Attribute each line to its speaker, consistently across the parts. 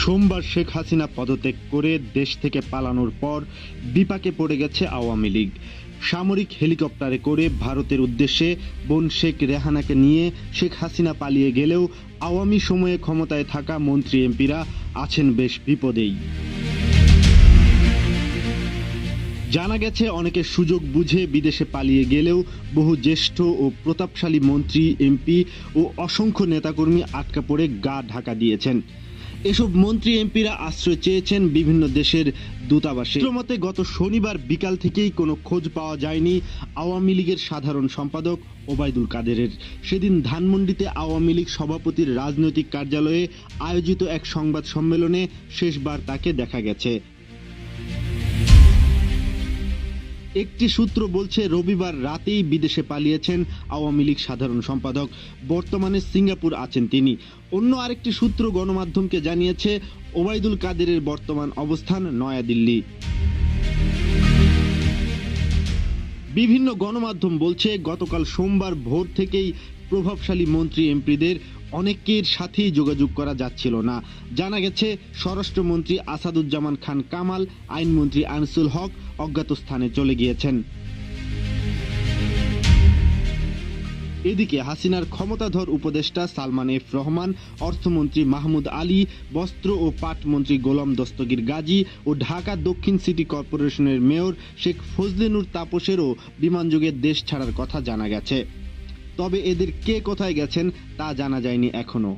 Speaker 1: সোমবার শেখ হাসিনা পদত্যাগ করে দেশ থেকে পালানোর পর বিপাকে পড়ে গেছে আওয়ামী লীগ। সামরিক হেলিকপ্টারে করে ভারতের উদ্দেশ্যে বোন শেখ রেহানাকে নিয়ে শেখ হাসিনা পালিয়ে গেলেও আওয়ামী সময়ে ক্ষমতায় থাকা মন্ত্রী এমপিরা আছেন বেশ বিপদেই। জানা গেছে অনেকে সুযোগ বুঝে বিদেশে পালিয়ে গেলেও বহু জ্যেষ্ঠ ও প্রতাপশালী মন্ত্রী এমপি ও অসংখ্য নেতাকর্মী আটকা পড়ে গা ঢাকা দিয়েছেন। এসব মন্ত্রী এমপিরা আশ্রয় চেয়েছেন বিভিন্ন দেশের দূতাবাসে। মতে গত শনিবার বিকাল থেকেই কোনো খোঁজ পাওয়া যায়নি আওয়ামী লীগের সাধারণ সম্পাদক ওবায়দুল কাদেরের। সেদিন ধানমন্ডিতে আওয়ামী লীগ সভাপতির রাজনৈতিক কার্যালয়ে আয়োজিত এক সংবাদ সম্মেলনে শেষবার তাকে দেখা গেছে। একটি সূত্র বলছে রবিবার রাতেই বিদেশে পালিয়েছেন আওয়ামী লীগ সাধারণ সম্পাদক, বর্তমানে সিঙ্গাপুর আছেন তিনি। অন্য আরেকটি সূত্র গণমাধ্যমকে জানিয়েছে ওবায়দুল কাদেরের বর্তমান অবস্থান নয়াদিল্লি। বিভিন্ন গণমাধ্যম বলছে গতকাল সোমবার ভোর থেকেই প্রভাবশালী মন্ত্রী এমপিদের অনেকের সাথেই যোগাযোগ করা যাচ্ছিল না। জানা গেছে স্বরাষ্ট্রমন্ত্রী আসাদুজ্জামান খান কামাল, আইনমন্ত্রী আনিসুল হক অজ্ঞাত স্থানে চলে গিয়েছেন। এদিকে হাসিনার ক্ষমতাধর উপদেষ্টা সালমান এফ রহমান, অর্থমন্ত্রী মাহমুদ আলী, বস্ত্র ও পাট মন্ত্রী গোলাম দস্তগীর গাজী ও ঢাকা দক্ষিণ সিটি কর্পোরেশনের মেয়র শেখ ফজলে নূর তাপসেরও বিমানযোগে দেশ ছাড়ার কথা জানা গেছে। তবে এদের কে কোথায় গেছেন তা জানা যায়নি এখনো।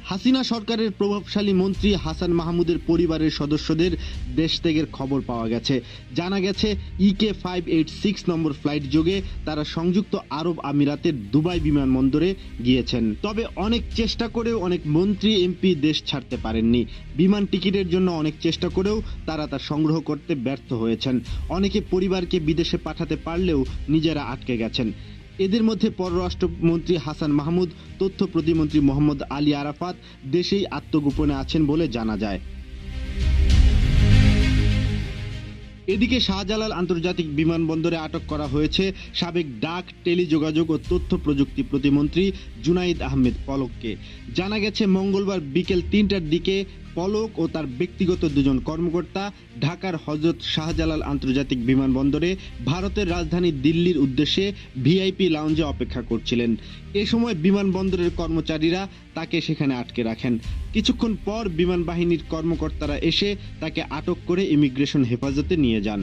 Speaker 1: হাসিনা সরকারের প্রভাবশালী মন্ত্রী হাসান মাহমুদের পরিবারের সদস্যদের দেশ ত্যাগের খবর পাওয়া গেছে। জানা গেছে EK 586 নম্বর ফ্লাইট যোগে তারা সংযুক্ত আরব আমিরাতের দুবাই বিমানবন্দরে গিয়েছেন। তবে অনেক চেষ্টা করেও অনেক মন্ত্রী এমপি দেশ ছাড়তে পারেননি। বিমান টিকিটের জন্য অনেক চেষ্টা করেও তারা তা সংগ্রহ করতে ব্যর্থ হয়েছেন। অনেকে পরিবারকে বিদেশে পাঠাতে পারলেও নিজেরা আটকে গেছেন। এদের মধ্যে পররাষ্ট্রমন্ত্রী হাসান মাহমুদ, তথ্য প্রতিমন্ত্রী মোহাম্মদ আলী আরাফাত দেশেই আত্মগোপনে আছেন বলে জানা যায়। এদিকে শাহজালাল আন্তর্জাতিক বিমানবন্দরে আটক করা হয়েছে সাবেক ডাক, টেলিযোগাযোগ ও তথ্য প্রযুক্তি প্রতিমন্ত্রী জুনাইদ আহমেদ পলককে। জানা গেছে মঙ্গলবার বিকেল 3টার দিকে পলক ও তার ব্যক্তিগত দুজন কর্মকর্তা ঢাকার হযরত শাহজালাল আন্তর্জাতিক বিমানবন্দরে ভারতের রাজধানী দিল্লির উদ্দেশ্যে VIP লাউঞ্জে অপেক্ষা করছিলেন। এ সময় বিমানবন্দরের কর্মচারীরা তাকে সেখানে আটকে রাখেন। কিছুক্ষণ পর বিমান বাহিনীর কর্মকর্তারা এসে তাকে আটক করে ইমিগ্রেশন হেফাজতে নিয়ে যান।